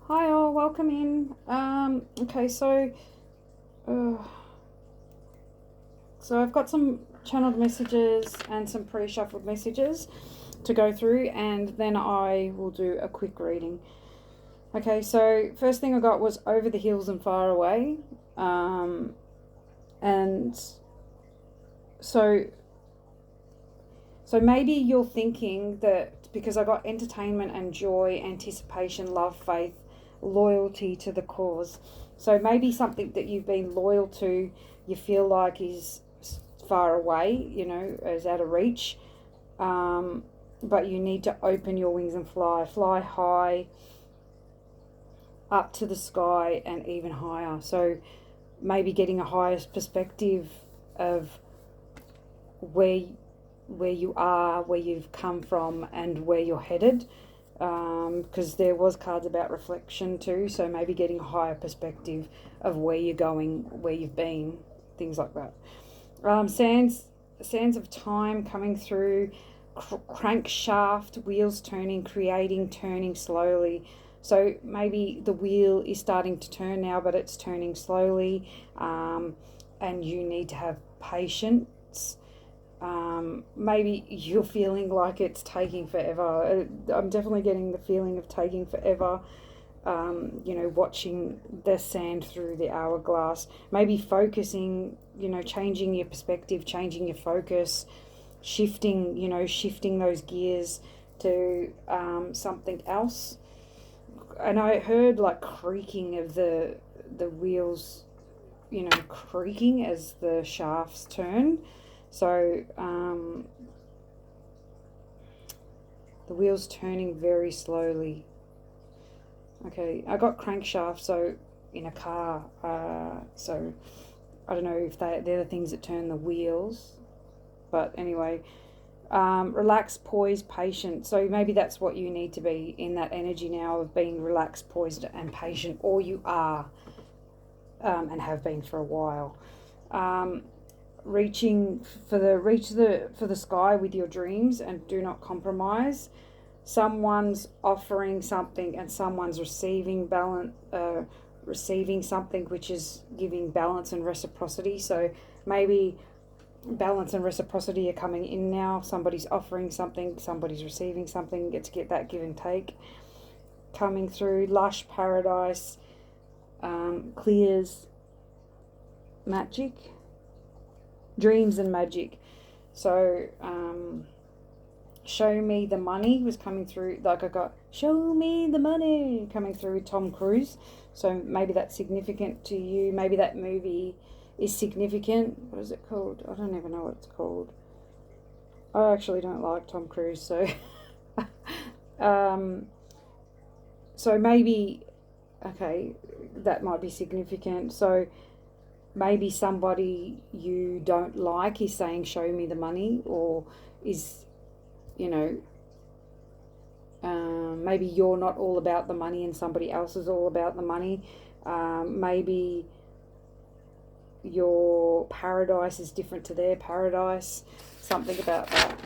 Hi all, welcome in. Okay, uh, so I've got some channeled messages and some pre-shuffled messages to go through, and then I will do a quick reading. Okay, so first thing I got was over the hills and far away, and so so maybe you're thinking that because I got entertainment and joy, anticipation, love, faith, loyalty to the cause. So maybe something that you've been loyal to, you feel like is far away, is out of reach. Um, but you need to open your wings and fly high up to the sky and even higher. So maybe getting a higher perspective of where where you are, where you've come from, and where you're headed. Because there was cards about reflection too, so maybe getting a higher perspective of where you're going, where you've been, things like that. Sands of time coming through, crankshaft, wheels turning, creating, turning slowly. So maybe the wheel is starting to turn now, but it's turning slowly, and you need to have patience. Maybe you're feeling like it's taking forever. I'm definitely getting the feeling of taking forever. Watching the sand through the hourglass. Maybe focusing, changing your perspective, changing your focus, shifting those gears to something else. And I heard like creaking of the wheels, creaking as the shafts turn. So the wheels turning very slowly. Okay, I got crankshaft, so in a car. So I don't know if they're the things that turn the wheels. But anyway, relaxed, poised, patient. So maybe that's what you need to be in that energy now of being relaxed, poised, and patient, or you are, and have been for a while. Reaching for the sky with your dreams, and do not compromise. Someone's offering something and someone's receiving something, which is giving balance and reciprocity. So maybe balance and reciprocity are coming in now. Somebody's offering something, somebody's receiving something. Get to get that give and take coming through. Lush paradise, clears, magic, dreams and magic. So show me the money was coming through. Like I got show me the money coming through with Tom Cruise. So maybe that's significant to you. Maybe that movie is significant. What is it called? I don't even know what it's called. I actually don't like Tom Cruise, so um, so maybe okay, that might be significant. So maybe somebody you don't like is saying show me the money, or is you know maybe you're not all about the money and somebody else is all about the money. Maybe your paradise is different to their paradise, something about that.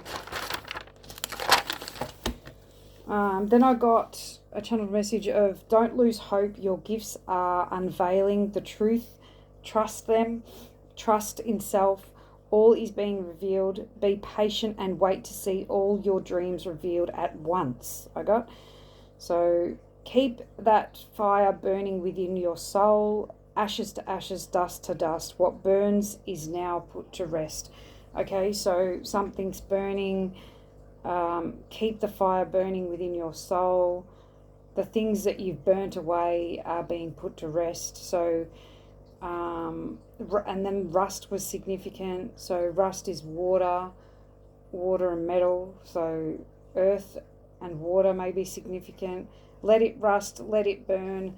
Then I got a channeled message of don't lose hope, your gifts are unveiling the truth, trust them, trust in self, all is being revealed, be patient and wait to see all your dreams revealed at once. I got so keep that fire burning within your soul, ashes to ashes, dust to dust. What burns is now put to rest. Okay, so something's burning. Keep the fire burning within your soul. The things that you've burnt away are being put to rest. So, and then rust was significant. So rust is water and metal. So earth and water may be significant. Let it rust, let it burn,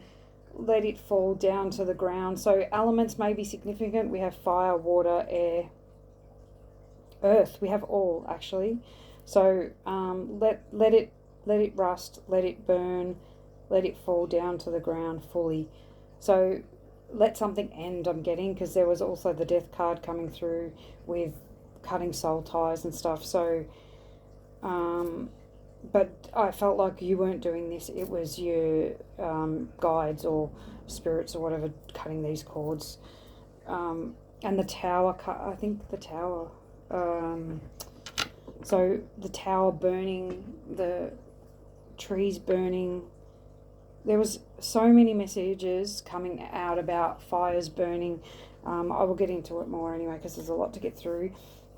let it fall down to the ground. So elements may be significant. We have fire, water, air, earth. We have all actually. So let it rust, let it burn, let it fall down to the ground fully. So let something end. I'm getting, because there was also the death card coming through with cutting soul ties and stuff. So but I felt like you weren't doing this. It was your guides or spirits or whatever cutting these cords. And the tower cut. I think the tower. So the tower burning, the trees burning. There was so many messages coming out about fires burning. I will get into it more anyway because there's a lot to get through.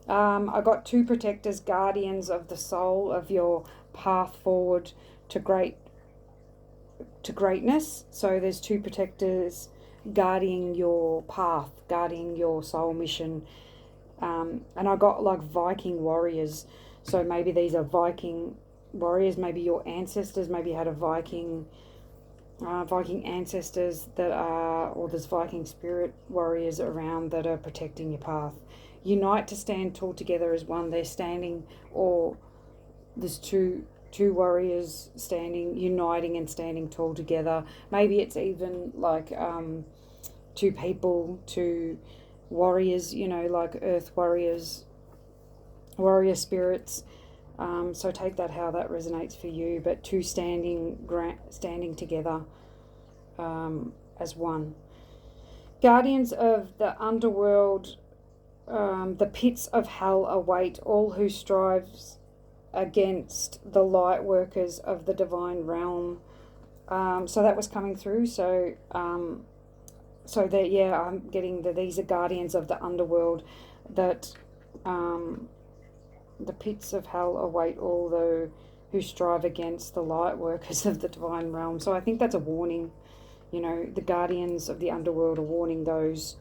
I got 2 protectors, guardians of the soul of your path forward to greatness. So there's 2 protectors guarding your path, guarding your soul mission. And I got like Viking warriors. So maybe these are Viking warriors. Maybe your ancestors. Maybe you had a Viking ancestors that are, or there's Viking spirit warriors around that are protecting your path. Unite to stand tall together as one. They're standing, or there's two warriors standing, uniting and standing tall together. Maybe it's even like 2 people, 2 warriors, like earth warriors, warrior spirits. So take that how that resonates for you, but 2 standing together as one. Guardians of the underworld, the pits of hell await all who strives against the light workers of the divine realm. So that was coming through. So that, yeah, I'm getting that these are guardians of the underworld, that the pits of hell await all those who strive against the light workers of the divine realm. So I think that's a warning. The guardians of the underworld are warning those,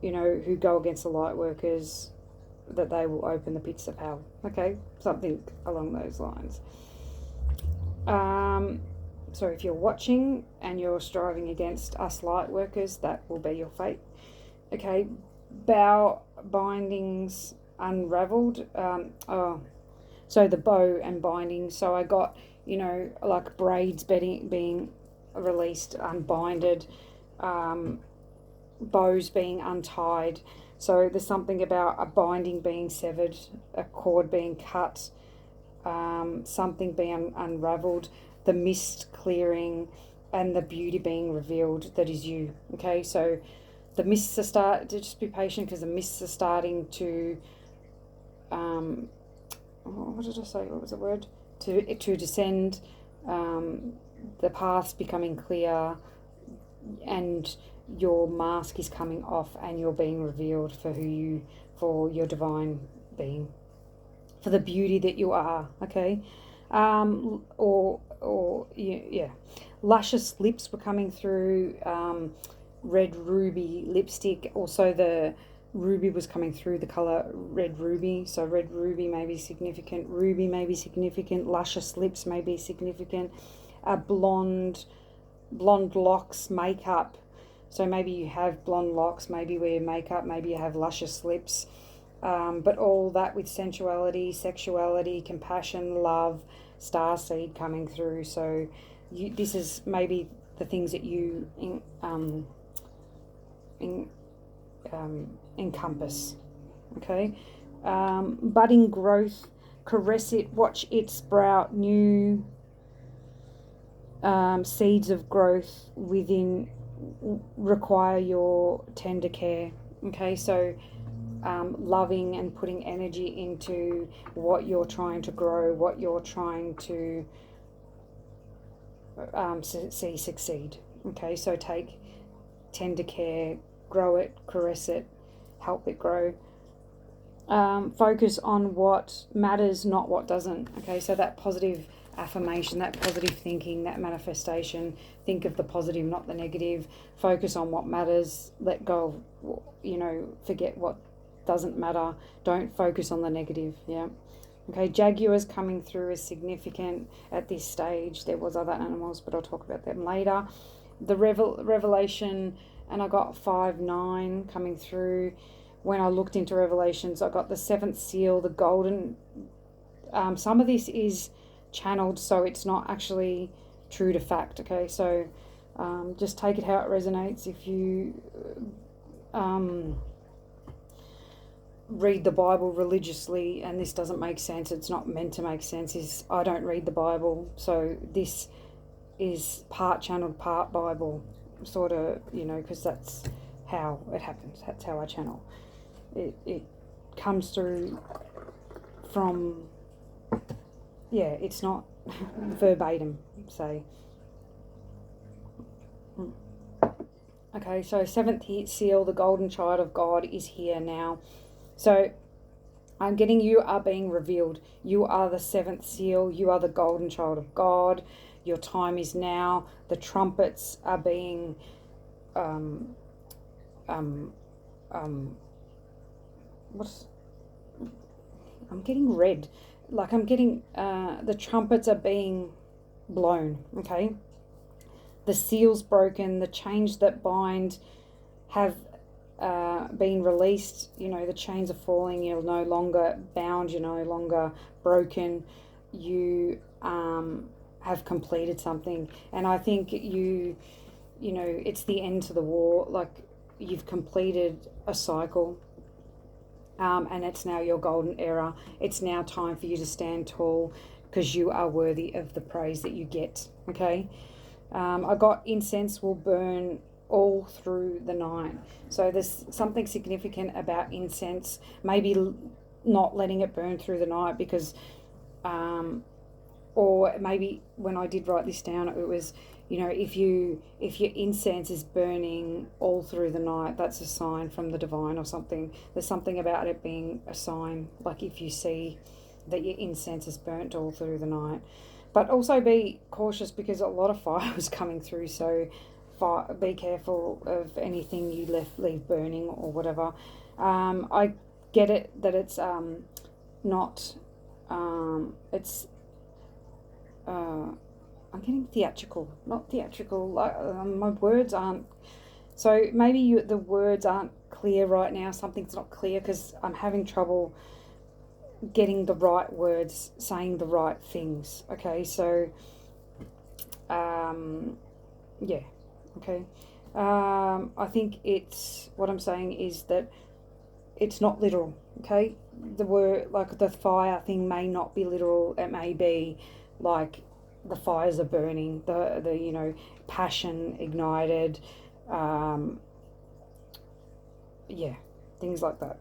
who go against the light workers, that they will open the pits of hell. Okay, something along those lines. So if you're watching and you're striving against us light workers, that will be your fate. Okay, bow bindings unraveled. So the bow and binding. So I got, like braids being released, unbinded, bows being untied. So there's something about a binding being severed, a cord being cut, something being unraveled, the mist clearing, and the beauty being revealed that is you. Okay, so the mists are just be patient, because the mists are starting to, what did I say? What was the word? To descend, the path's becoming clear, and your mask is coming off, and you're being revealed for your divine being, for the beauty that you are. Okay, yeah, luscious lips were coming through. Red ruby lipstick. Also, the ruby was coming through, the color red ruby. So red ruby may be significant. Ruby may be significant. Luscious lips may be significant. Blonde locks, makeup. So maybe you have blonde locks, maybe you wear makeup, maybe you have luscious lips. But all that with sensuality, sexuality, compassion, love, starseed coming through. So this is maybe the things that you encompass. Okay, budding growth, caress it, watch it sprout, new seeds of growth within require your tender care. Okay, so loving and putting energy into what you're trying to grow, what you're trying to see succeed. Okay, so take tender care, grow it, caress it, help it grow. Focus on what matters, not what doesn't. Okay, so that positive affirmation, that positive thinking, that manifestation. Think of the positive, not the negative. Focus on what matters. Let go of, forget what doesn't matter. Don't focus on the negative. Yeah. Okay, jaguars coming through is significant at this stage. There was other animals, but I'll talk about them later. The revelation, and I got 5-9 coming through. When I looked into Revelations, I got the 7th seal, the golden. Some of this is channeled, so it's not actually true to fact. Okay, so just take it how it resonates. If you read the Bible religiously and this doesn't make sense, it's not meant to make sense, is I don't read the Bible. So this is part channeled, part Bible, sort of, because that's how it happens. That's how I channel. It comes through from, it's not verbatim, say. Okay, so 7th seal, the golden child of God is here now. So I'm getting you are being revealed. You are the 7th seal. You are the golden child of God. Your time is now. The trumpets are being what's, I'm getting red. Like I'm getting the trumpets are being blown, okay? The seal's broken, the chains that bind have been released. The chains are falling. You're no longer bound. You're no longer broken. You have completed something. And I think it's the end to the war. Like you've completed a cycle. And it's now your golden era. It's now time for you to stand tall because you are worthy of the praise that you get, okay? I got incense will burn all through the night. So there's something significant about incense, maybe not letting it burn through the night because, or maybe when I did write this down, it was, if your incense is burning all through the night, that's a sign from the divine or something. There's something about it being a sign, like if you see that your incense is burnt all through the night. But also be cautious because a lot of fire was coming through, so be careful of anything you leave burning or whatever. I get it that it's not, it's, I'm getting theatrical, not theatrical, like my words aren't, so maybe the words aren't clear right now, something's not clear because I'm having trouble getting the right words, saying the right things, okay, so, okay, I think it's, what I'm saying is that it's not literal, okay, the word, like the fire thing may not be literal, it may be like the fires are burning, the passion ignited, things like that.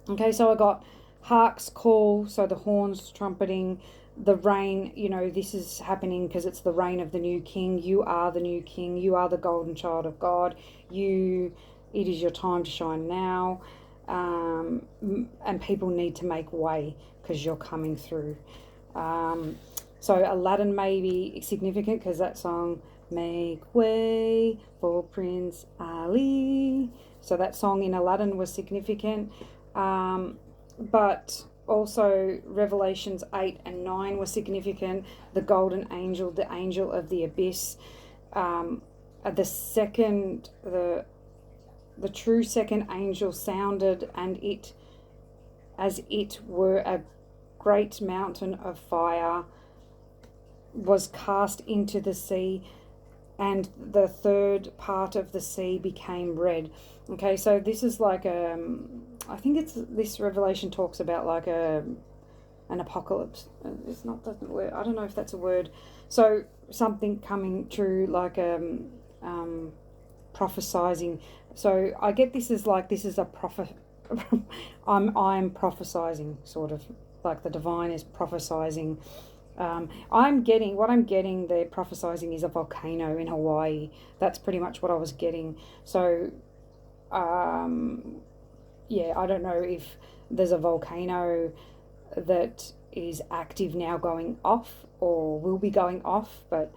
Okay, so I got harks call, so the horns trumpeting, the reign, this is happening because it's the reign of the new king. You are the new king. You are the golden child of God. It is your time to shine now, and people need to make way because you're coming through. So Aladdin may be significant because that song, Make Way for Prince Ali. So that song in Aladdin was significant. But also Revelations 8 and 9 were significant. The golden angel, the angel of the abyss. The true second angel sounded, and it, as it were a great mountain of fire, was cast into the sea, and the third part of the sea became red. Okay, so this is like I think this Revelation talks about like an apocalypse. It's not the word. I don't know if that's a word. So something coming true, like prophesizing. So I get this is a prophet. I'm prophesizing, sort of like the divine is prophesizing. The prophesizing is a volcano in Hawaii. That's pretty much what I was getting. So, I don't know if there's a volcano that is active now going off or will be going off, but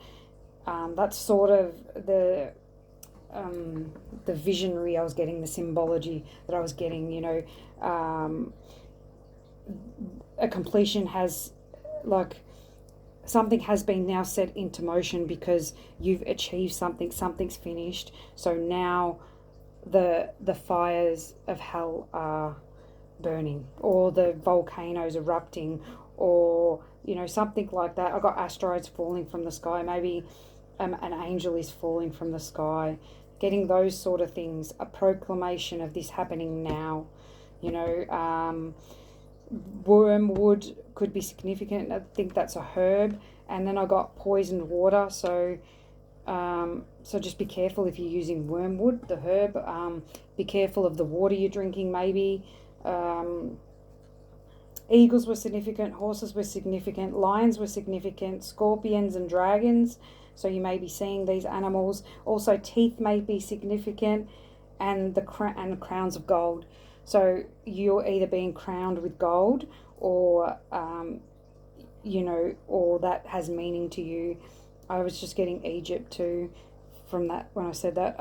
that's sort of the visionary I was getting, the symbology that I was getting, a completion has, like, something has been now set into motion because you've achieved something's finished. So now the fires of hell are burning, or the volcanoes erupting, or something like that. I got asteroids falling from the sky, maybe an angel is falling from the sky, getting those sort of things, a proclamation of this happening now. Wormwood could be significant. I think that's a herb. And then I got poisoned water. So just be careful if you're using wormwood, the herb. Be careful of the water you're drinking, maybe. Eagles were significant, horses were significant, lions were significant, scorpions and dragons. So you may be seeing these animals. Also, teeth may be significant, and the crowns of gold. So you're either being crowned with gold, or or that has meaning to you. I was just getting Egypt too from that when I said that.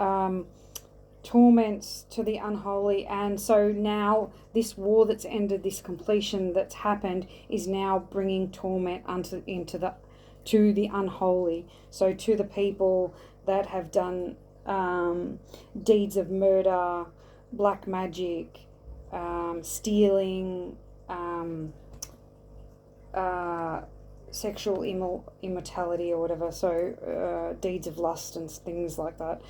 Torments to the unholy, and so now this war that's ended, this completion that's happened, is now bringing torment to the unholy. So to the people that have done deeds of murder, black magic, stealing, sexual immortality or whatever. So deeds of lust and things like that.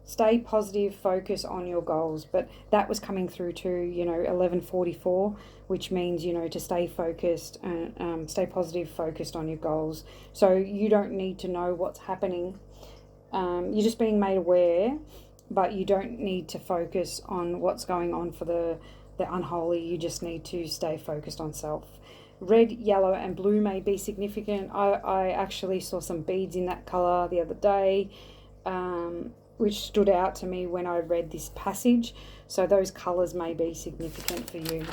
Stay positive, focus on your goals. But that was coming through to 1144, which means to stay focused and stay positive, focused on your goals. So you don't need to know what's happening. You're just being made aware, but you don't need to focus on what's going on for the unholy. You just need to stay focused on self. Red, yellow and blue may be significant. I actually saw some beads in that colour the other day, which stood out to me when I read this passage. So those colours may be significant for you.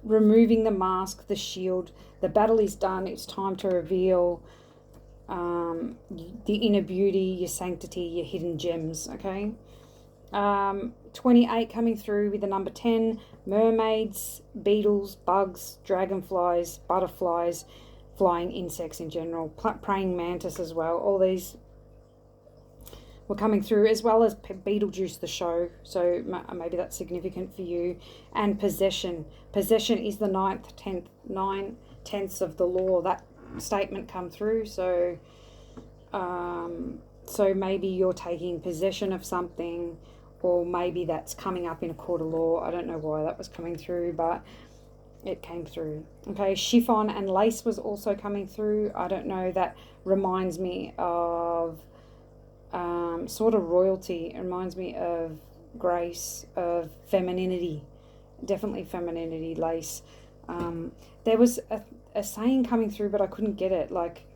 Removing the mask, the shield. The battle is done. It's time to reveal the inner beauty, your sanctity, your hidden gems, okay? 28 coming through with the number 10. Mermaids, beetles, bugs, dragonflies, butterflies, flying insects in general, praying mantis as well. All these were coming through, as well as Beetlejuice the show. So maybe that's significant for you. And possession. Possession is the 9/10 of the law. That statement come through. So maybe you're taking possession of something, or maybe that's coming up in a court of law. I don't know why that was coming through, but it came through. Okay, chiffon and lace was also coming through. I don't know, that reminds me of sort of royalty. It reminds me of grace, of femininity. Definitely femininity, lace. There was a saying coming through, but I couldn't get it, like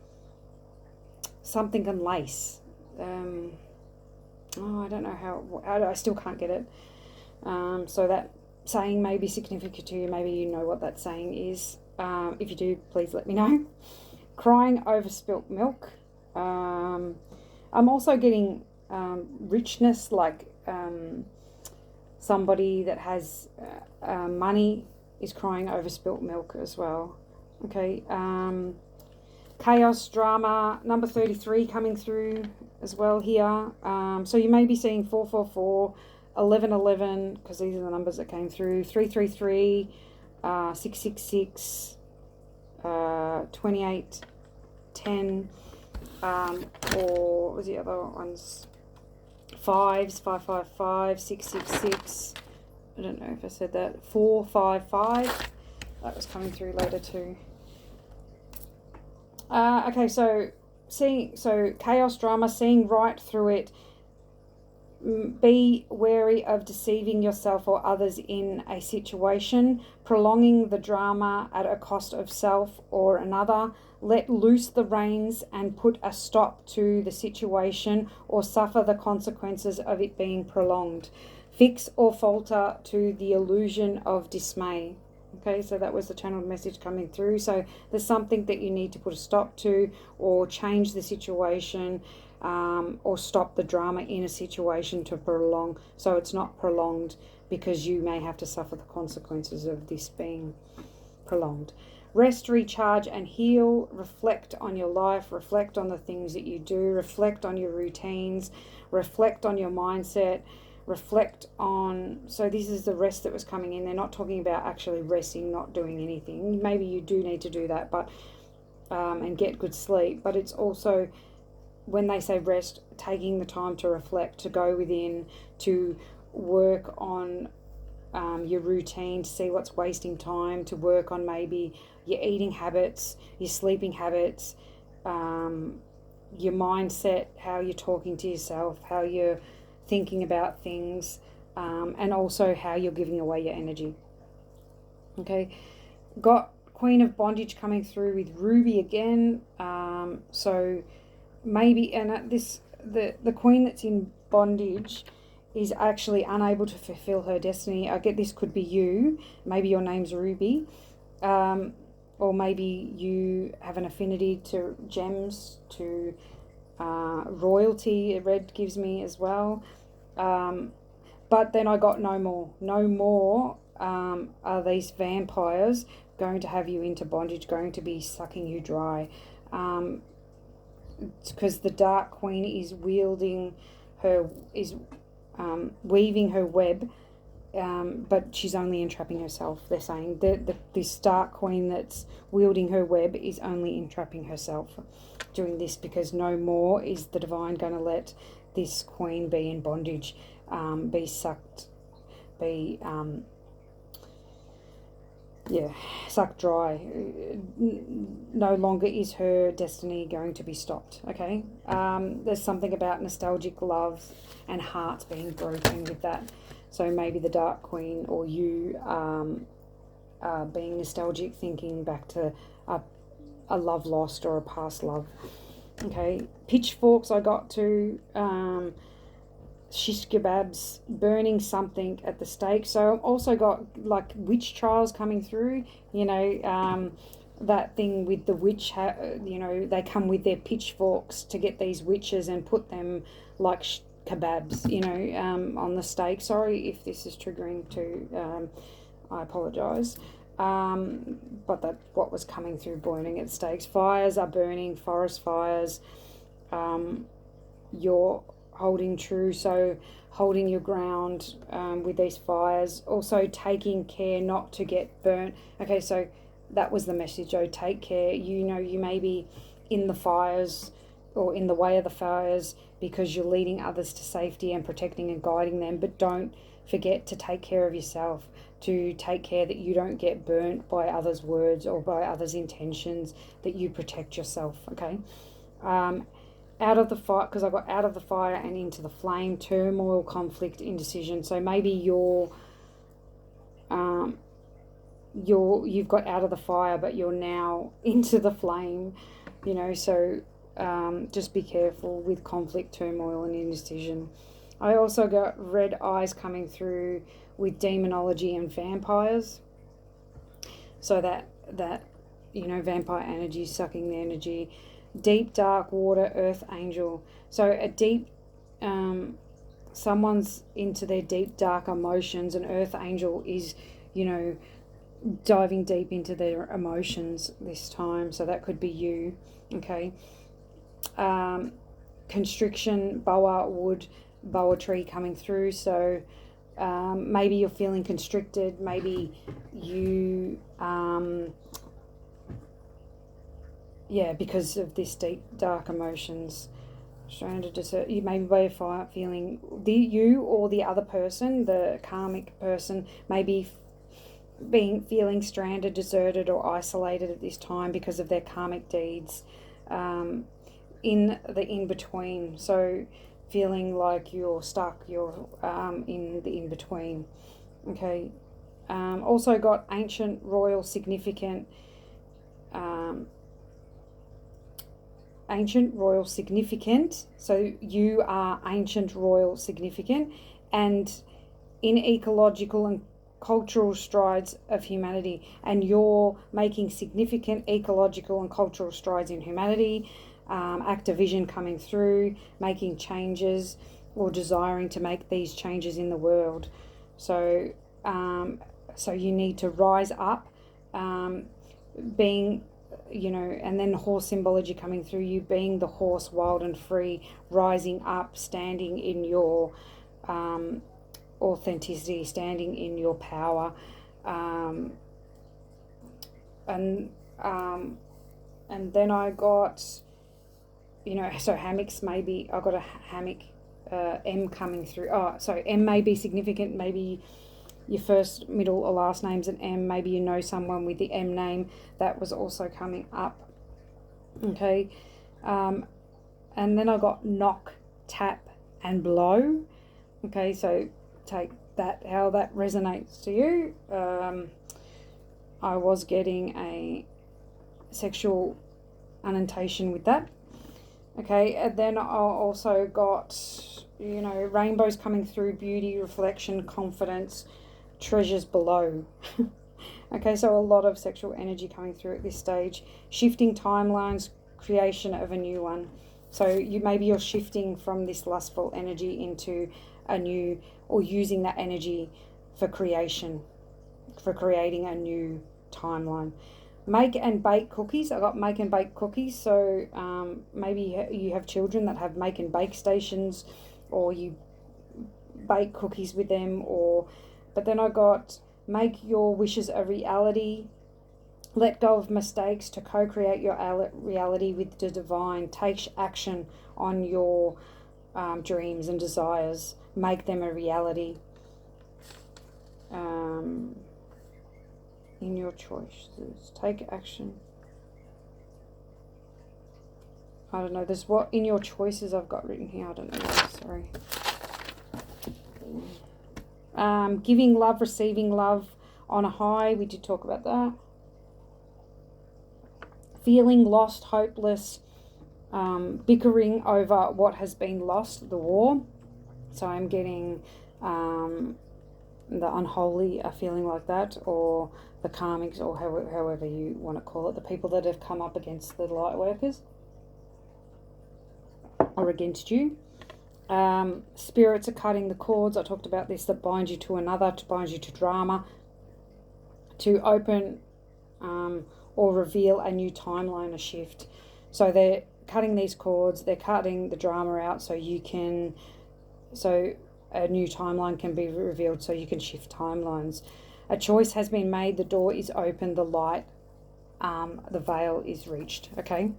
something and lace. I don't know how I still can't get it. So that saying may be significant to you. Maybe you know what that saying is. If you do, please let me know. Crying over spilt milk. I'm also getting richness, like somebody that has money is crying over spilt milk as well. Okay. Chaos, drama, number 33 coming through as well here. So you may be seeing 444, 1111, because these are the numbers that came through, 333, 666, 28, 10, or what was the other ones? Fives, 555, 666. I don't know if I said that. 455. That was coming through later too. Okay, so chaos, drama, seeing right through it. Be wary of deceiving yourself or others in a situation, prolonging the drama at a cost of self or another. Let loose the reins and put a stop to the situation, or suffer the consequences of it being prolonged. Fix or falter to the illusion of dismay. Okay, so that was the channeled message coming through. So there's something that you need to put a stop to, or change the situation, or stop the drama in a situation to prolong, so it's not prolonged, because you may have to suffer the consequences of this being prolonged. Rest, recharge and heal. Reflect on your life, reflect on the things that you do, reflect on your routines, reflect on your mindset, reflect on, so this is the rest that was coming in. They're not talking about actually resting, not doing anything. Maybe you do need to do that, but and get good sleep, but it's also when they say rest, taking the time to reflect, to go within, to work on your routine, to see what's wasting time, to work on maybe your eating habits, your sleeping habits, your mindset, how you're talking to yourself, how you're thinking about things, and also how you're giving away your energy. Okay, got Queen of Bondage coming through with Ruby again. So maybe, and the queen that's in bondage is actually unable to fulfill her destiny. I get this could be you. Maybe your name's Ruby, or maybe you have an affinity to gems, to royalty. Red gives me as well. But then I got no more. No more are these vampires going to have you into bondage, going to be sucking you dry. Because the Dark Queen is weaving her web, but she's only entrapping herself. They're saying this Dark Queen that's wielding her web is only entrapping herself doing this, because no more is the divine going to let this queen be in bondage, be sucked, be sucked dry. No longer is her destiny going to be stopped. Okay, there's something about nostalgic love and hearts being broken with that. So maybe the Dark Queen or you being nostalgic, thinking back to a love lost or a past love. Okay, pitchforks I got to, shish kebabs, burning something at the stake. So I've also got like witch trials coming through, that thing with the witch, they come with their pitchforks to get these witches and put them like kebabs, on the stake. Sorry if this is triggering to, I apologise. But that's what was coming through, burning at stakes. Fires are burning, forest fires. You're holding true, so holding your ground with these fires. Also taking care not to get burnt. Okay, so that was the message. Oh, take care. You may be in the fires or in the way of the fires because you're leading others to safety and protecting and guiding them, but don't forget to take care of yourself, to take care that you don't get burnt by others' words or by others' intentions, that you protect yourself. Okay, out of the fire, because I got out of the fire and into the flame, turmoil, conflict, indecision. So maybe you've got out of the fire, but you're now into the flame, so just be careful with conflict, turmoil, and indecision. I also got red eyes coming through with demonology and vampires. So that vampire energy, sucking the energy. Deep dark water, earth angel. So a deep, someone's into their deep dark emotions. An earth angel is, diving deep into their emotions this time. So that could be you. Okay. Constriction, boa wood, boa tree coming through. So maybe you're feeling constricted. Maybe you because of this deep dark emotions, stranded, you maybe by fire, feeling you or the other person, the karmic person, maybe feeling stranded, deserted, or isolated at this time because of their karmic deeds, in the in-between. So feeling like you're stuck, you're in the in-between. Okay. Also got ancient, royal, significant, ancient, royal, significant. So you are ancient, royal, significant, and in ecological and cultural strides of humanity, and you're making significant ecological and cultural strides in humanity. Activision coming through, making changes or desiring to make these changes in the world. So you need to rise up, being, and then horse symbology coming through, you being the horse, wild and free, rising up, standing in your authenticity, standing in your power, and then I got so hammocks, maybe I got a hammock, M coming through. Oh, so M may be significant. Maybe your first, middle, or last name's an M. Maybe you know someone with the M name. That was also coming up. Okay. And then I got knock, tap, and blow. Okay, so take that, how that resonates to you. I was getting a sexual annotation with that. Okay, and then I also got, rainbows coming through, beauty, reflection, confidence, treasures below. Okay, so a lot of sexual energy coming through at this stage. Shifting timelines, creation of a new one. So you're shifting from this lustful energy into a new, or using that energy for creation, for creating a new timeline. Make and bake cookies. I got make and bake cookies. So maybe you have children that have make and bake stations, or you bake cookies with them. But then I got make your wishes a reality. Let go of mistakes to co-create your reality with the divine. Take action on your dreams and desires. Make them a reality. In your choices. Take action. I don't know. There's what in your choices I've got written here. I don't know why. Sorry. Giving love, receiving love on a high. We did talk about that. Feeling lost, hopeless, bickering over what has been lost, the war. So I'm getting the unholy are feeling like that, or the karmics, or however you want to call it, the people that have come up against the light workers or against you. Spirits are cutting the cords. I talked about this, that bind you to another, to bind you to drama, to open or reveal a new timeline, a shift. So they're cutting these cords, they're cutting the drama out so a new timeline can be revealed, so you can shift timelines. A choice has been made, the door is open, the light, the veil is reached, okay?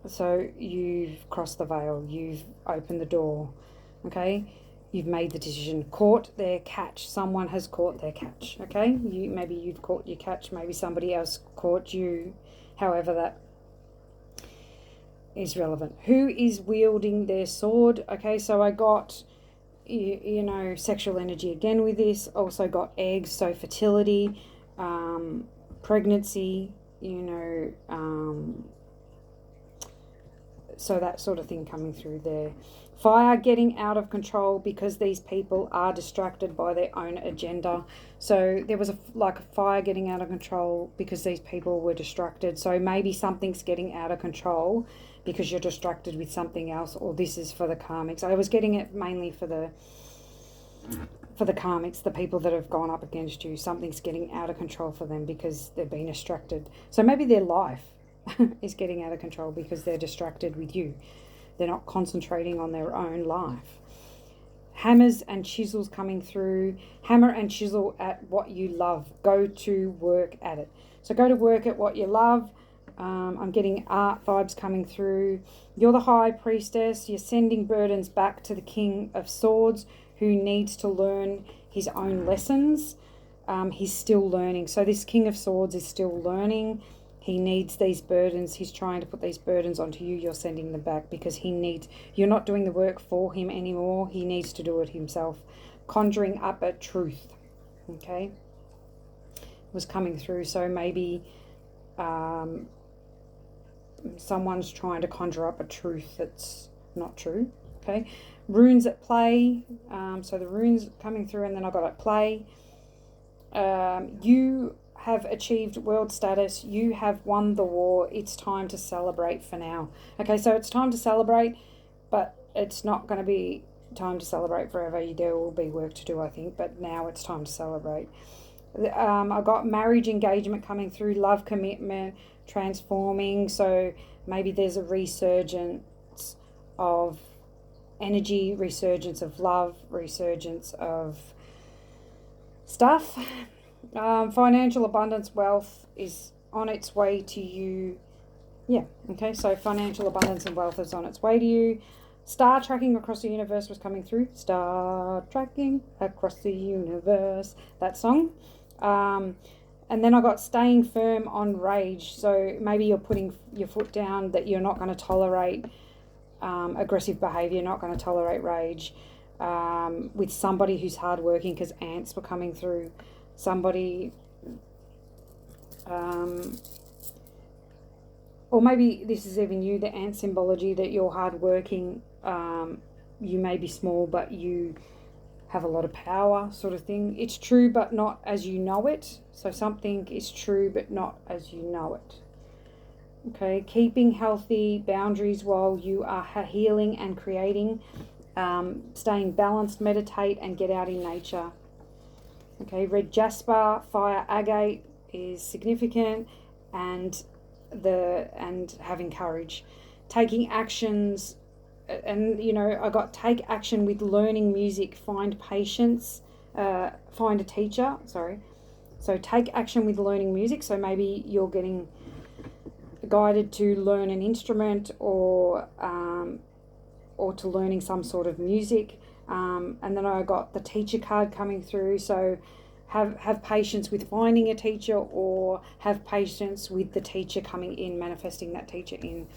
So you've crossed the veil, you've opened the door, okay? You've made the decision. Caught their catch. Someone has caught their catch, okay? Maybe you've caught your catch, maybe somebody else caught you, however that is relevant. Who is wielding their sword? Okay, so I got, sexual energy again with this. Also got eggs, so fertility, pregnancy, so that sort of thing coming through there. Fire getting out of control because these people are distracted by their own agenda. So there was a fire getting out of control because these people were distracted. So maybe something's getting out of control because you're distracted with something else, or this is for the karmics. I was getting it mainly for the karmics, the people that have gone up against you. Something's getting out of control for them because they've been distracted. So maybe their life is getting out of control because they're distracted with you. They're not concentrating on their own life. Hammers and chisels coming through. Hammer and chisel at what you love. Go to work at it. So go to work at what you love. I'm getting art vibes coming through. You're the high priestess. You're sending burdens back to the King of Swords, who needs to learn his own lessons. He's still learning. So this King of Swords is still learning. He needs these burdens. He's trying to put these burdens onto you. You're sending them back because you're not doing the work for him anymore. He needs to do it himself. Conjuring up a truth. Okay. Was coming through. So maybe someone's trying to conjure up a truth that's not true. Okay. Runes at play. So the runes coming through, and then I got at play. You have achieved world status. You have won the war. It's time to celebrate for now. Okay, so it's time to celebrate, but it's not going to be time to celebrate forever. There will be work to do, I think, but now it's time to celebrate. I got marriage engagement coming through, love commitment, transforming. So maybe there's a resurgence of energy, resurgence of love, resurgence of stuff. Financial abundance, wealth is on its way to you Yeah, okay, so financial abundance and wealth is on its way to you. Star tracking across the universe was coming through. Star tracking across the universe. That song. And then I got staying firm on rage. So maybe you're putting your foot down that you're not going to tolerate aggressive behaviour, you're not going to tolerate rage with somebody who's hardworking, because ants were coming through. Somebody... or maybe this is even you, the ant symbology, that you're hardworking. You may be small, but you have a lot of power, sort of thing. It's true, but not as you know it. So something is true, but not as you know it. Okay, keeping healthy boundaries while you are healing and creating. Staying balanced, meditate, and get out in nature. Okay, red jasper, fire agate is significant, and having courage, taking actions, and I got take action with learning music, find patience, find a teacher. So take action with learning music. So maybe you're getting guided to learn an instrument or to learning some sort of music. And then I got the teacher card coming through. So have patience with finding a teacher, or have patience with the teacher coming in, manifesting that teacher in.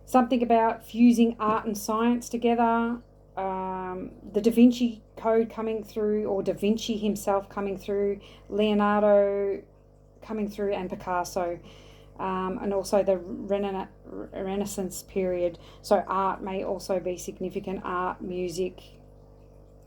Something about fusing art and science together. The Da Vinci Code coming through, or Da Vinci himself coming through, Leonardo coming through, and Picasso. And also the Renaissance period. So art may also be significant. Art, music,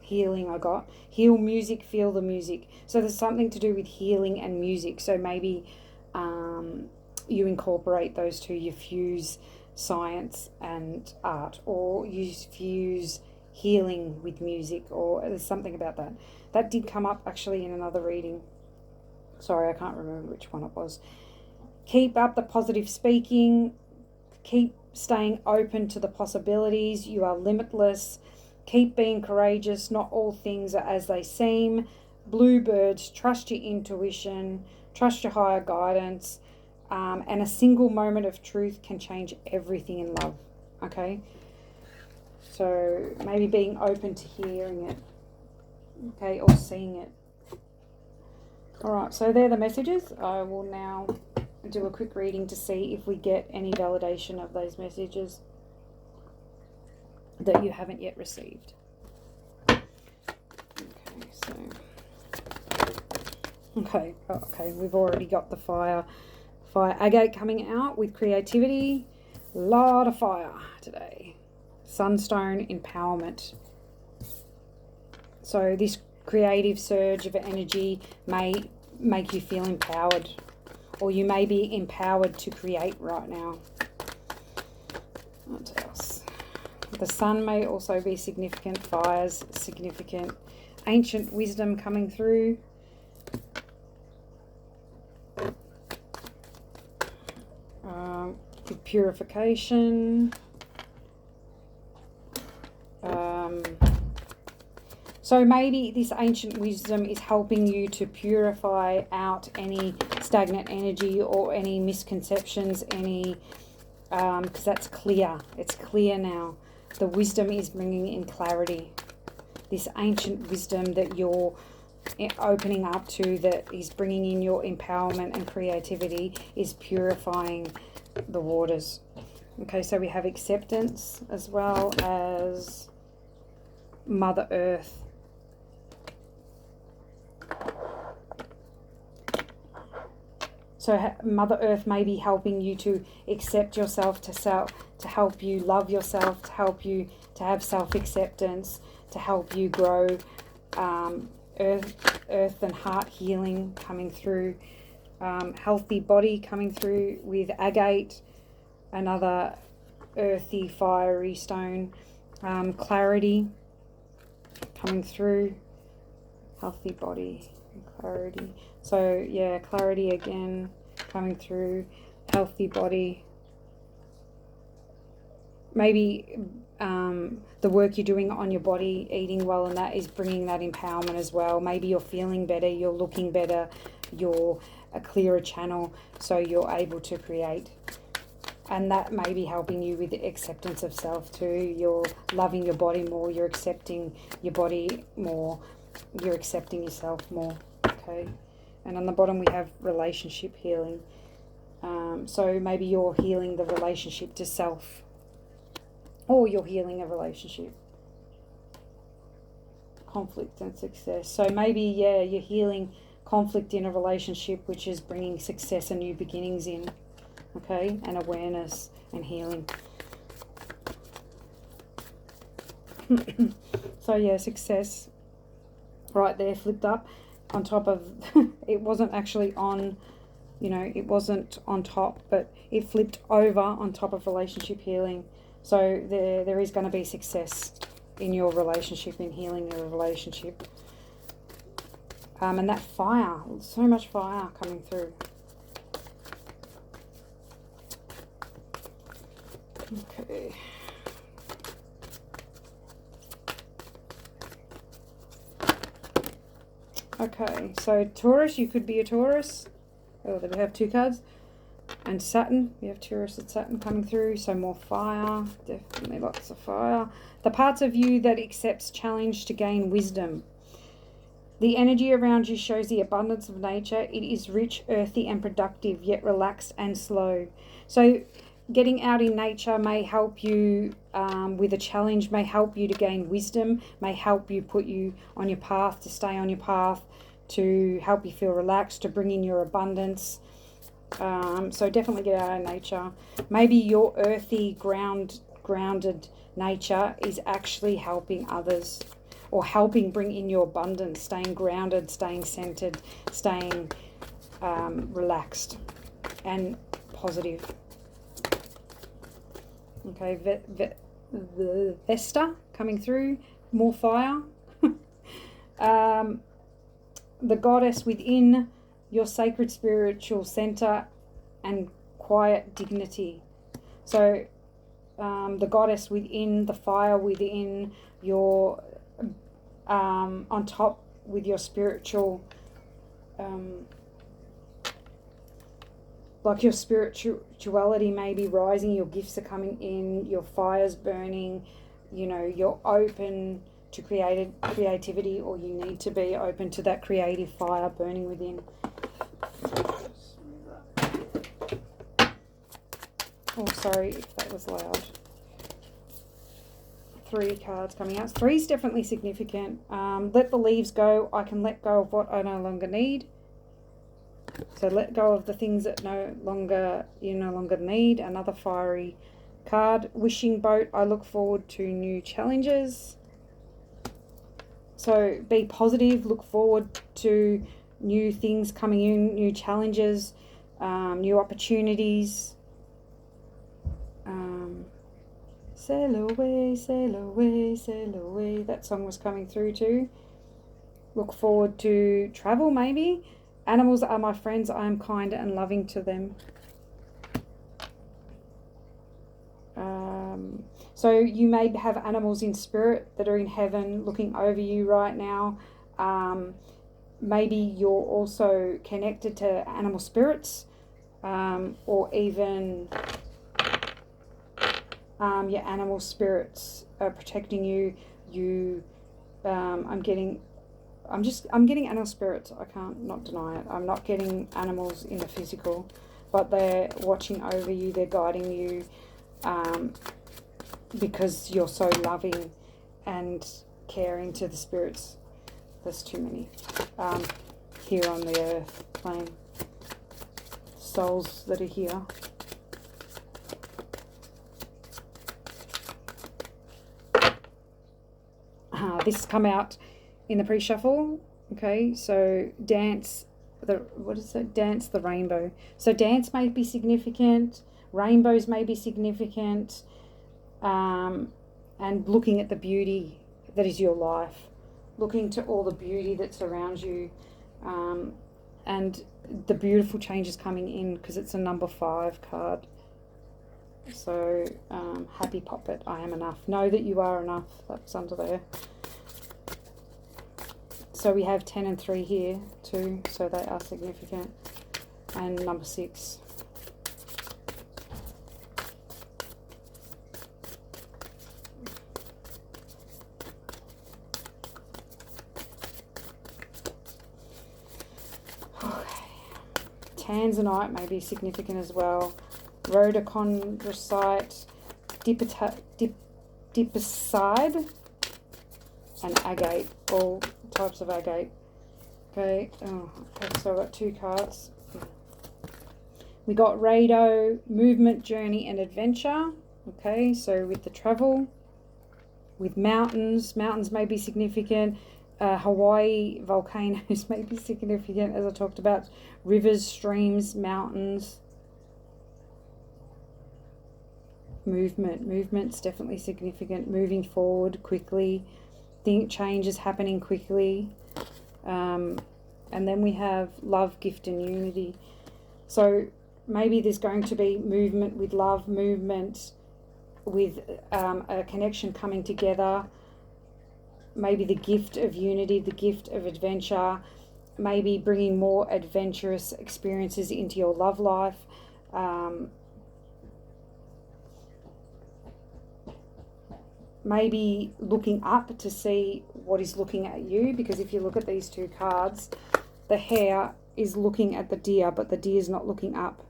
healing. I got heal music, feel the music. So there's something to do with healing and music. So maybe you incorporate those two. You fuse science and art, or you fuse healing with music, or there's something about that. That did come up actually in another reading. Sorry, I can't remember which one it was. Keep up the positive speaking. Keep staying open to the possibilities. You are limitless. Keep being courageous. Not all things are as they seem. Bluebirds, trust your intuition. Trust your higher guidance. And a single moment of truth can change everything in love. Okay? So maybe being open to hearing it. Okay, or seeing it. Alright, so they're the messages. I will now do a quick reading to see if we get any validation of those messages that you haven't yet received. Okay, we've already got the fire agate coming out with creativity. A lot of fire today. Sunstone, empowerment. So this creative surge of energy may make you feel empowered, or you may be empowered to create right now. What else? The sun may also be significant. Fires, significant. Ancient wisdom coming through. Purification. So maybe this ancient wisdom is helping you to purify out any stagnant energy or any misconceptions, because that's clear. It's clear now. The wisdom is bringing in clarity. This ancient wisdom that you're opening up to, that is bringing in your empowerment and creativity, is purifying the waters. Okay, so we have acceptance as well as Mother Earth. So Mother Earth may be helping you to accept yourself, to help you love yourself, to help you to have self-acceptance, to help you grow. Earth and heart healing coming through. Healthy body coming through with agate, another earthy, fiery stone. Clarity coming through. Healthy body and clarity. So yeah, clarity again coming through. Healthy body. Maybe the work you're doing on your body, eating well, and that is bringing that empowerment as well. Maybe you're feeling better, you're looking better, you're a clearer channel, so you're able to create. And that may be helping you with the acceptance of self too. You're loving your body more, you're accepting your body more, you're accepting yourself more. Okay. And on the bottom we have relationship healing. So maybe you're healing the relationship to self, or you're healing a relationship. Conflict and success. So maybe, yeah, you're healing conflict in a relationship, which is bringing success and new beginnings in. Okay, and awareness and healing. So yeah, success right there flipped up on top of it wasn't actually on, you know, it wasn't on top, but it flipped over on top of relationship healing. So there is going to be success in your relationship, in healing your relationship. And that fire, so much fire coming through. Okay. Okay, so Taurus, you could be a Taurus. Oh, we have 2 cards. And Saturn, we have Taurus and Saturn coming through, so more fire, definitely lots of fire. The parts of you that accepts challenge to gain wisdom. The energy around you shows the abundance of nature. It is rich, earthy, and productive, yet relaxed and slow. So getting out in nature may help you with a challenge, may help you to gain wisdom, may help you put you on your path, to stay on your path, to help you feel relaxed, to bring in your abundance. So definitely get out in nature. Maybe your earthy, grounded nature is actually helping others, or helping bring in your abundance, staying grounded, staying centered, staying relaxed and positive. Okay, the Vesta coming through, more fire. The goddess within your sacred spiritual center and quiet dignity. So the goddess within, the fire within your, on top with your spiritual, like your spirituality may be rising, your gifts are coming in, your fire's burning, you know, you're open to creativity, or you need to be open to that creative fire burning within. Oh, sorry if that was loud. 3 cards coming out. 3 is definitely significant. Let the leaves go. I can let go of what I no longer need. So let go of the things that you no longer need. Another fiery card. Wishing boat. I look forward to new challenges. So be positive. Look forward to new things coming in, new challenges, new opportunities. Sail away, sail away, sail away. That song was coming through too. Look forward to travel maybe. Animals are my friends. I am kind and loving to them. So you may have animals in spirit that are in heaven looking over you right now. Maybe you're also connected to animal spirits, or even your animal spirits are protecting you. I'm getting animal spirits. I can't not deny it. I'm not getting animals in the physical, but they're watching over you. They're guiding you, because you're so loving and caring to the spirits. There's too many here on the earth plane. Souls that are here. This has come out in the pre-shuffle. Okay, so dance Dance the rainbow. So dance may be significant, rainbows may be significant, and looking at the beauty that is your life, looking to all the beauty that's around you, and the beautiful changes coming in, because it's a number 5 card. So happy poppet, I am enough. Know that you are enough. That's under there. So we have 10 and 3 here too, so they are significant. And number 6. Tanzanite may be significant as well. Rhodochrosite, dipiside, and agate. All types of agate. Okay, so I've got 2 cards. We got Rado, movement, journey, and adventure. Okay, so with the travel. With mountains may be significant. Hawaii volcanoes may be significant, as I talked about. Rivers, streams, mountains. Movement's definitely significant. Moving forward quickly. Change is happening quickly. And then we have love, gift, and unity. So maybe there's going to be movement with love, movement with a connection coming together. Maybe the gift of unity, the gift of adventure, maybe bringing more adventurous experiences into your love life. Maybe looking up to see what is looking at you, because if you look at these 2 cards, the hare is looking at the deer, but the deer is not looking up.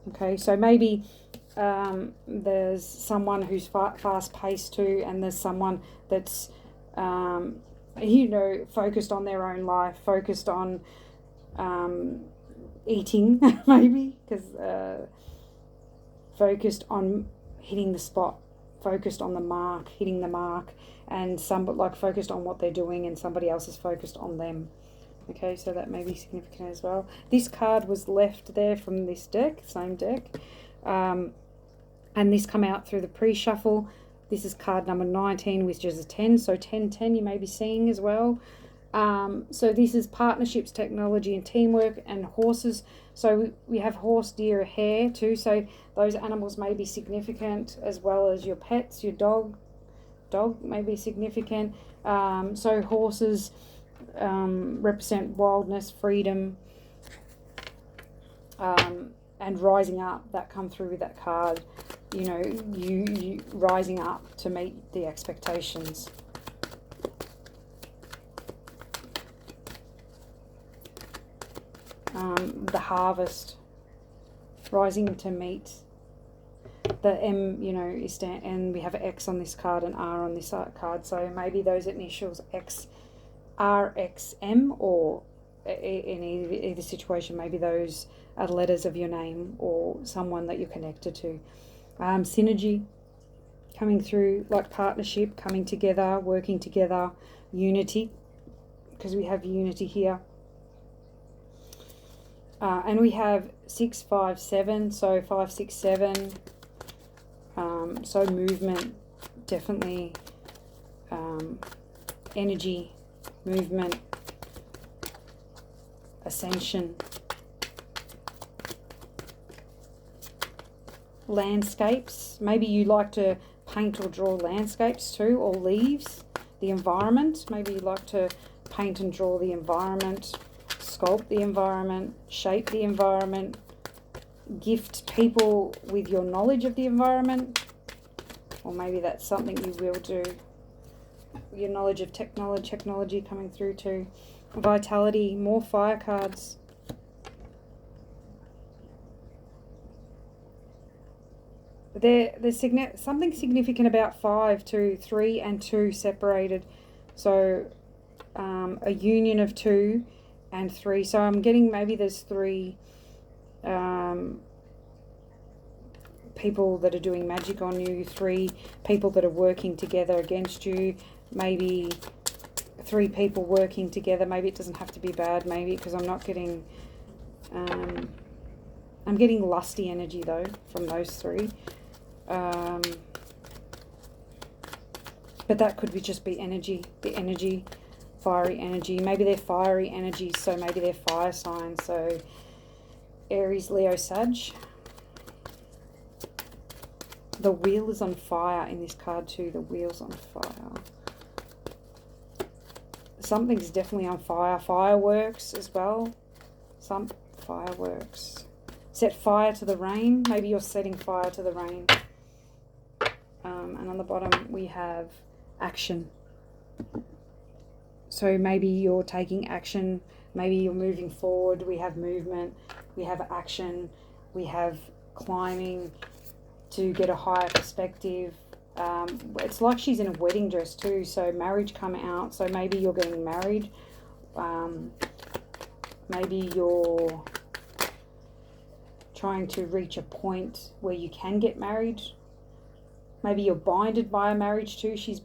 Okay, so maybe there's someone who's fast-paced too, and there's someone that's, focused on their own life, focused on eating, maybe, because focused on hitting the spot, focused on the mark, hitting the mark, and focused on what they're doing, and somebody else is focused on them. Okay, so that may be significant as well. This card was left there from this deck, same deck. And this come out through the pre-shuffle. This is card number 19, which is a 10. So 10-10 you may be seeing as well. So this is partnerships, technology, and teamwork, and horses. So we have horse, deer, hare too. So those animals may be significant, as well as your pets, your dog may be significant. So horses represent wildness, freedom, and rising up, that come through with that card. You rising up to meet the expectations. The harvest, rising to meet. The M, is and we have X on this card and R on this card. So maybe those initials X, R, X, M, or in either situation, maybe those are letters of your name or someone that you're connected to. Synergy coming through, like partnership, coming together, working together, unity, because we have unity here. And we have 6, 5, 7, so 5, 6, 7. So movement, definitely. Energy, movement, ascension. Landscapes, maybe you like to paint or draw landscapes too, or leaves, the environment. Maybe you like to paint and draw the environment, sculpt the environment, shape the environment, gift people with your knowledge of the environment, or maybe that's something you will do. Your knowledge of technology coming through too. Vitality, more fire cards. There's something significant about 5 to 3 and 2 separated. So a union of 2 and 3. So I'm getting maybe there's 3 people that are doing magic on you, 3 people that are working together against you, maybe 3 people working together. Maybe it doesn't have to be bad, maybe, because I'm not getting I'm getting lusty energy though from those 3. But that could just be energy, the energy, fiery energy. Maybe they're fiery energies, so maybe they're fire signs. So Aries, Leo, Sag. The wheel is on fire in this card too. The wheel's on fire. Something's definitely on fire. Fireworks as well. Some fireworks. Set fire to the rain. Maybe you're setting fire to the rain. And on the bottom we have action. So maybe you're taking action. Maybe you're moving forward. We have movement. We have action. We have climbing to get a higher perspective. It's like she's in a wedding dress too. So marriage come out. So maybe you're getting married. Maybe you're trying to reach a point where you can get married. Maybe you're binded by a marriage too. She's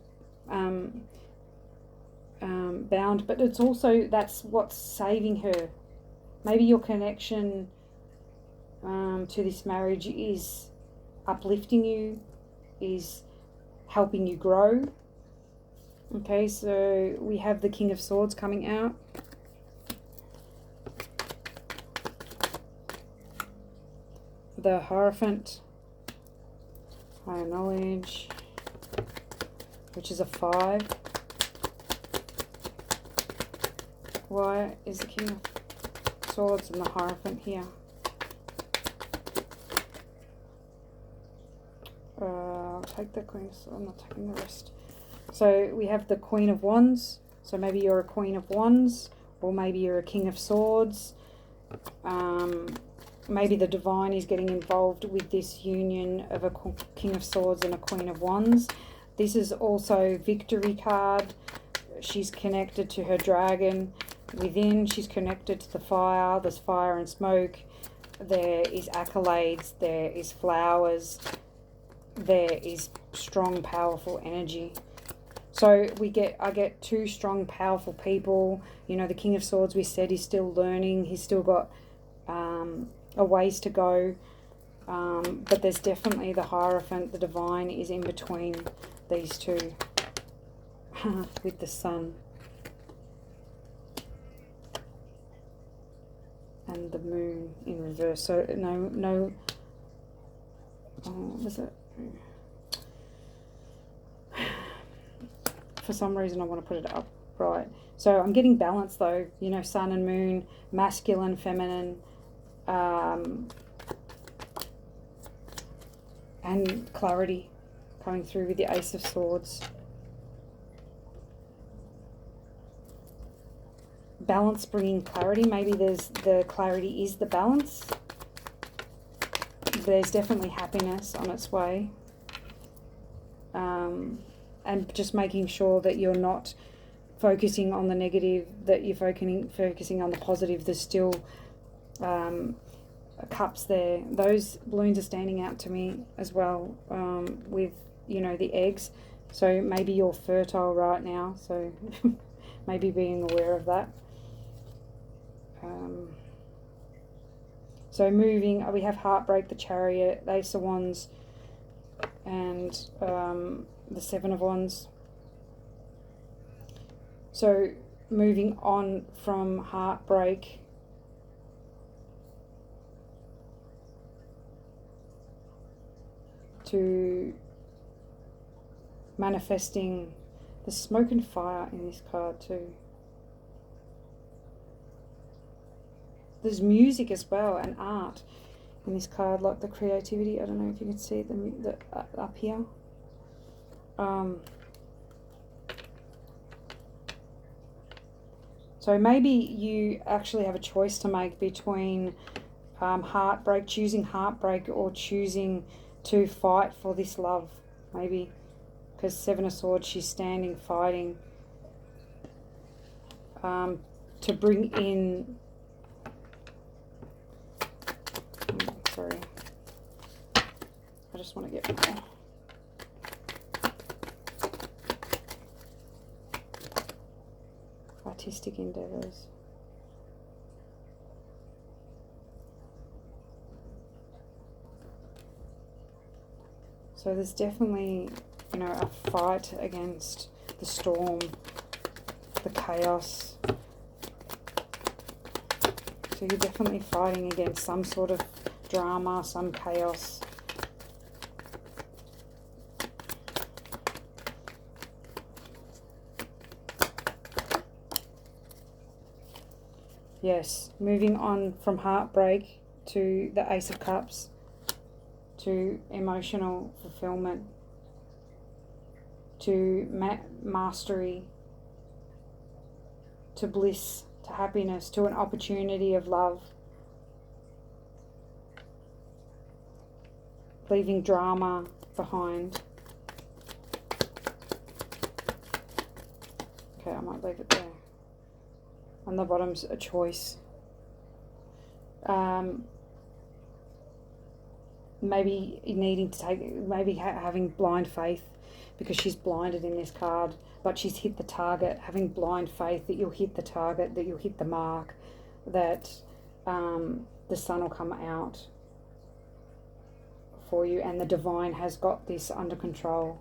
bound, but it's also, that's what's saving her. Maybe your connection to this marriage is uplifting you, is helping you grow. Okay, so we have the King of Swords coming out. The Hierophant, higher knowledge, which is a 5. Why is the King of Swords and the Hierophant here? I'll take the Queen of Swords. I'm not taking the rest. So we have the Queen of Wands. So maybe you're a Queen of Wands, or maybe you're a King of Swords. Maybe the divine is getting involved with this union of a King of Swords and a Queen of Wands. This is also victory card. She's connected to her dragon within. She's connected to the fire. There's fire and smoke. There is accolades. There is flowers. There is strong, powerful energy. So I get 2 strong, powerful people. You know, the King of Swords, we said, he's still learning. He's still got a ways to go, but there's definitely the Hierophant, the divine, is in between these two with the Sun and the Moon in reverse. So no what was it? For some reason I want to put it up right. So I'm getting balance though, you know, Sun and Moon, masculine, feminine, and clarity coming through with the Ace of Swords. Balance bringing clarity. Maybe the clarity is the balance. There's definitely happiness on its way. And just making sure that you're not focusing on the negative, that you're focusing on the positive. There's still cups there. Those balloons are standing out to me as well, with, you know, the eggs. So maybe you're fertile right now, so maybe being aware of that. So moving, we have Heartbreak, the Chariot, the Ace of Wands, and the 7 of Wands. So moving on from heartbreak to manifesting the smoke and fire in this card too. There's music as well and art in this card, like the creativity. I don't know if you can see the up here. So maybe you actually have a choice to make between heartbreak, choosing heartbreak, or choosing to fight for this love, maybe. Because 7 of Swords, she's standing, fighting to bring in... sorry. I just want to get more. Artistic endeavors. So there's definitely, you know, a fight against the storm, the chaos. So you're definitely fighting against some sort of drama, some chaos. Yes, moving on from heartbreak to the Ace of Cups to emotional fulfillment to mastery to bliss to happiness to an opportunity of love, leaving drama behind. Okay, I might leave it there. On the bottom's a choice. Maybe needing to take, maybe having blind faith because she's blinded in this card, but she's hit the target. Having blind faith that you'll hit the target, that you'll hit the mark, that the sun will come out for you, and the divine has got this under control.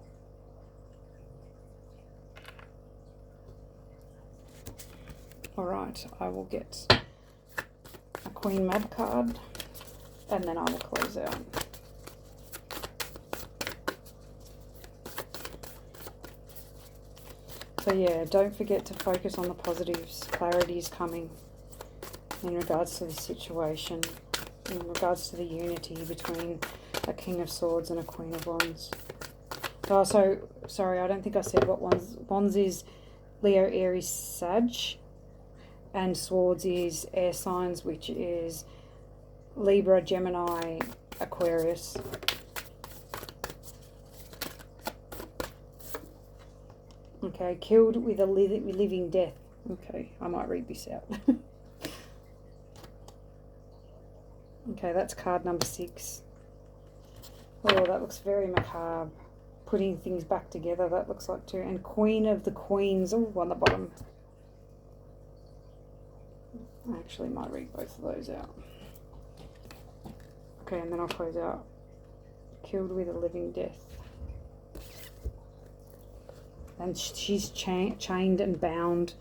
All right, I will get a Queen Mab card, and then I will close out. So yeah, don't forget to focus on the positives. Clarity is coming in regards to this situation, in regards to the unity between a King of Swords and a Queen of Wands. Oh, so sorry, I don't think I said what Wands is. Leo, Aries, Sag, and Swords is air signs, which is Libra, Gemini, Aquarius. Okay, killed with a living death. Okay, I might read this out. Okay, that's card number 6. Oh, that looks very macabre. Putting things back together, that looks like too. And Queen of the Queens, oh, on the bottom. I actually might read both of those out. Okay, and then I'll close out. Killed with a living death. And she's chained and bound.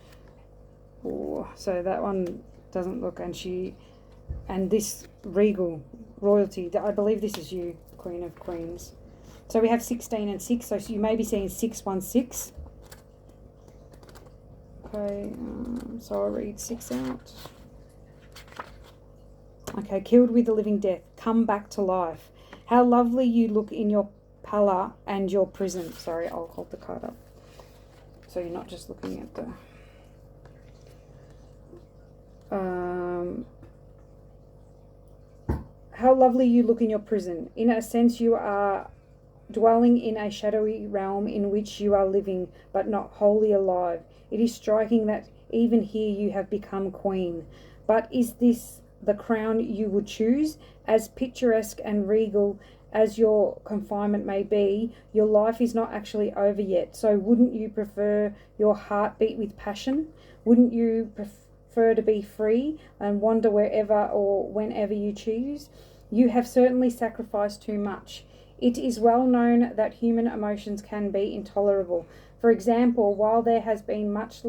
Oh, so that one doesn't look, and this regal royalty, I believe this is you, Queen of Queens. So we have 16 and 6, so you may be seeing 616. Okay, so I'll read 6 out. Okay, killed with the living death, come back to life. How lovely you look in your pallor and your prison. Sorry, I'll hold the card up, so you're not just looking at the... how lovely you look in your prison. In a sense, you are dwelling in a shadowy realm in which you are living, but not wholly alive. It is striking that even here you have become queen. But is this the crown you would choose? As picturesque and regal as your confinement may be, your life is not actually over yet. So wouldn't you prefer your heart beat with passion? Wouldn't you prefer to be free and wander wherever or whenever you choose? You have certainly sacrificed too much. It is well known that human emotions can be intolerable. For example, while there has been much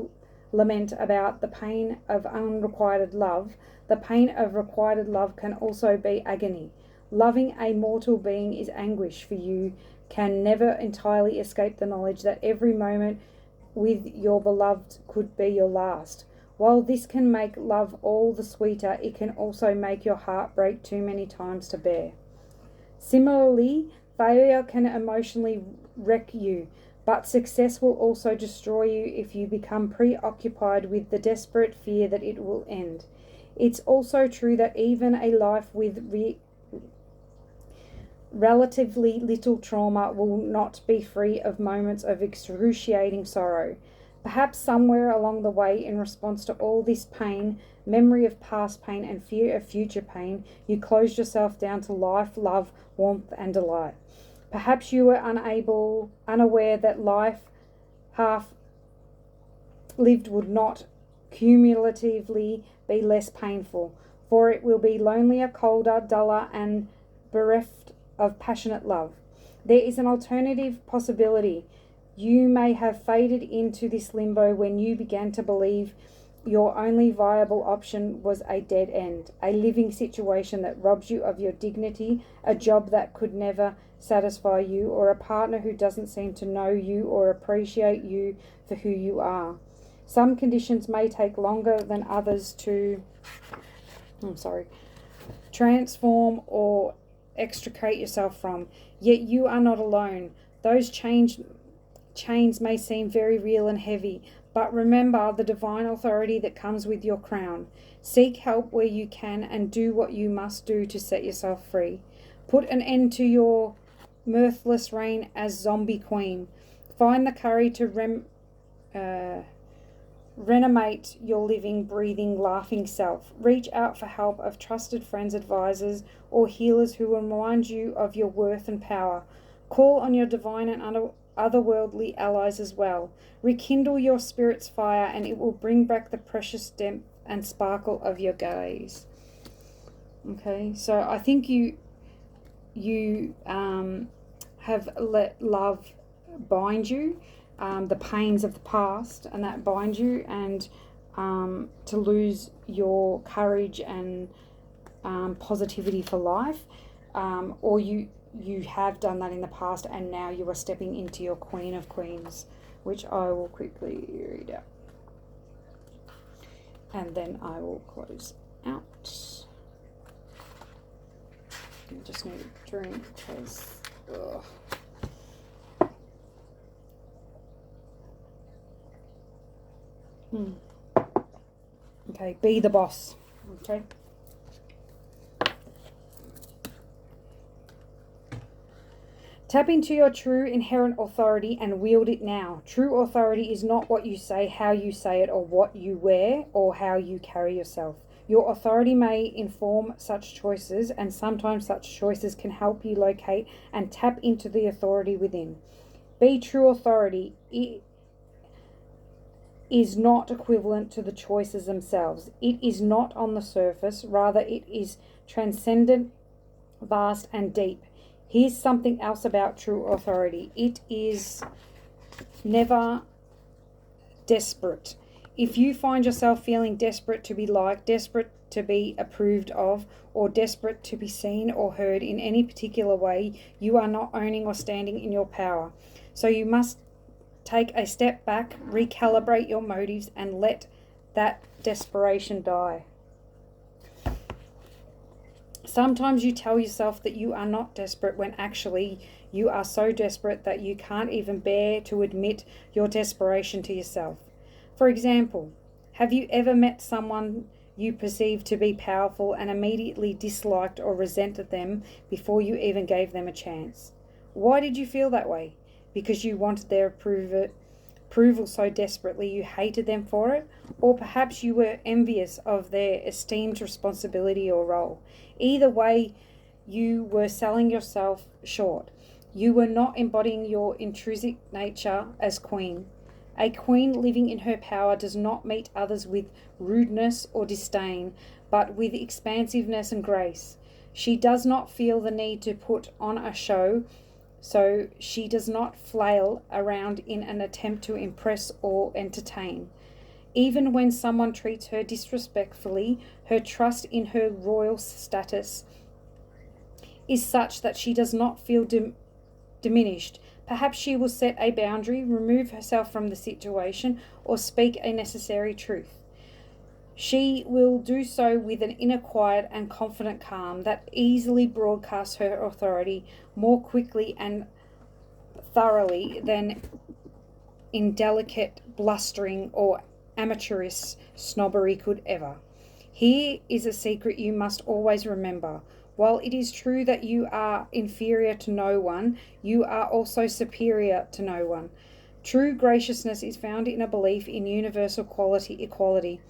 lament about the pain of unrequited love, the pain of requited love can also be agony. Loving a mortal being is anguish, for you can never entirely escape the knowledge that every moment with your beloved could be your last. While this can make love all the sweeter, it can also make your heart break too many times to bear. Similarly, failure can emotionally wreck you, but success will also destroy you if you become preoccupied with the desperate fear that it will end. It's also true that even a life with relatively little trauma will not be free of moments of excruciating sorrow. Perhaps somewhere along the way, in response to all this pain, memory of past pain and fear of future pain, you closed yourself down to life, love, warmth and delight. Perhaps you were unaware that life half lived would not cumulatively be less painful, for it will be lonelier, colder, duller and bereft of passionate love. There is an alternative possibility. You may have faded into this limbo when you began to believe your only viable option was a dead end, a living situation that robs you of your dignity, a job that could never satisfy you, or a partner who doesn't seem to know you or appreciate you for who you are. Some conditions may take longer than others to transform or extricate yourself from. Yet you are not alone. Those chains may seem very real and heavy, but remember the divine authority that comes with your crown. Seek help where you can and do what you must do to set yourself free. Put an end to your mirthless reign as zombie queen. Find the courage to reanimate your living, breathing, laughing self. Reach out for help of trusted friends, advisors, or healers who will remind you of your worth and power. Call on your divine and otherworldly allies as well. Rekindle your spirit's fire, and it will bring back the precious depth and sparkle of your gaze. Okay, so I think you have let love bind you, the pains of the past, and that bind you, and to lose your courage and positivity for life, or you have done that in the past, and now you are stepping into your Queen of Queens, which I will quickly read out, and then I will close out. I just need a drink because Okay, be the boss. Okay. Tap into your true inherent authority and wield it now. True authority is not what you say, how you say it, or what you wear, or how you carry yourself. Your authority may inform such choices, and sometimes such choices can help you locate and tap into the authority within. Be true authority. It is not equivalent to the choices themselves. It is not on the surface, rather it is transcendent, vast, and deep. Here's something else about true authority. It is never desperate. If you find yourself feeling desperate to be liked, desperate to be approved of, or desperate to be seen or heard in any particular way, you are not owning or standing in your power. So you must take a step back, recalibrate your motives, and let that desperation die. Sometimes you tell yourself that you are not desperate when actually you are so desperate that you can't even bear to admit your desperation to yourself. For example, have you ever met someone you perceived to be powerful and immediately disliked or resented them before you even gave them a chance? Why did you feel that way? Because you wanted their approval so desperately you hated them for it? Or perhaps you were envious of their esteemed responsibility or role. Either way, you were selling yourself short. You were not embodying your intrinsic nature as queen. A queen living in her power does not meet others with rudeness or disdain, but with expansiveness and grace. She does not feel the need to put on a show, so she does not flail around in an attempt to impress or entertain. Even when someone treats her disrespectfully, her trust in her royal status is such that she does not feel diminished. Perhaps she will set a boundary, remove herself from the situation, or speak a necessary truth. She will do so with an inner quiet and confident calm that easily broadcasts her authority more quickly and thoroughly than indelicate blustering or amateurish snobbery could ever. Here is a secret you must always remember. While it is true that you are inferior to no one, you are also superior to no one. True graciousness is found in a belief in universal equality.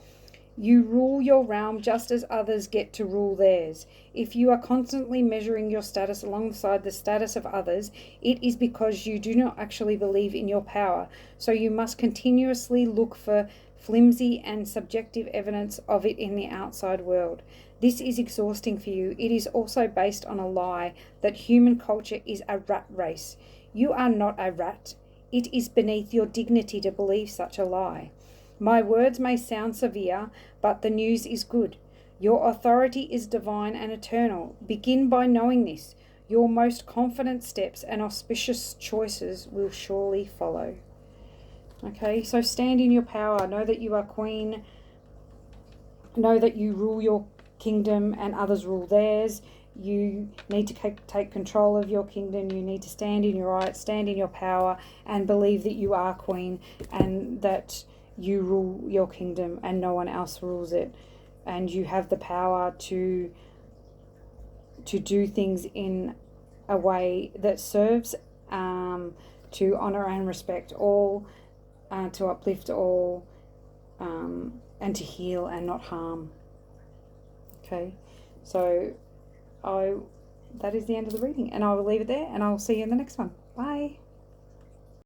You rule your realm just as others get to rule theirs. If you are constantly measuring your status alongside the status of others, it is because you do not actually believe in your power. So you must continuously look for flimsy and subjective evidence of it in the outside world. This is exhausting for you. It is also based on a lie that human culture is a rat race. You are not a rat. It is beneath your dignity to believe such a lie. My words may sound severe, but the news is good. Your authority is divine and eternal. Begin by knowing this. Your most confident steps and auspicious choices will surely follow. Okay, so stand in your power. Know that you are queen. Know that you rule your kingdom and others rule theirs. You need to take control of your kingdom. You need to stand in your right, stand in your power, and believe that you are queen and that you rule your kingdom and no one else rules it. And you have the power to do things in a way that serves, to honour and respect all, to uplift all, and to heal and not harm. Okay, so that is the end of the reading, and I will leave it there, and I will see you in the next one. Bye.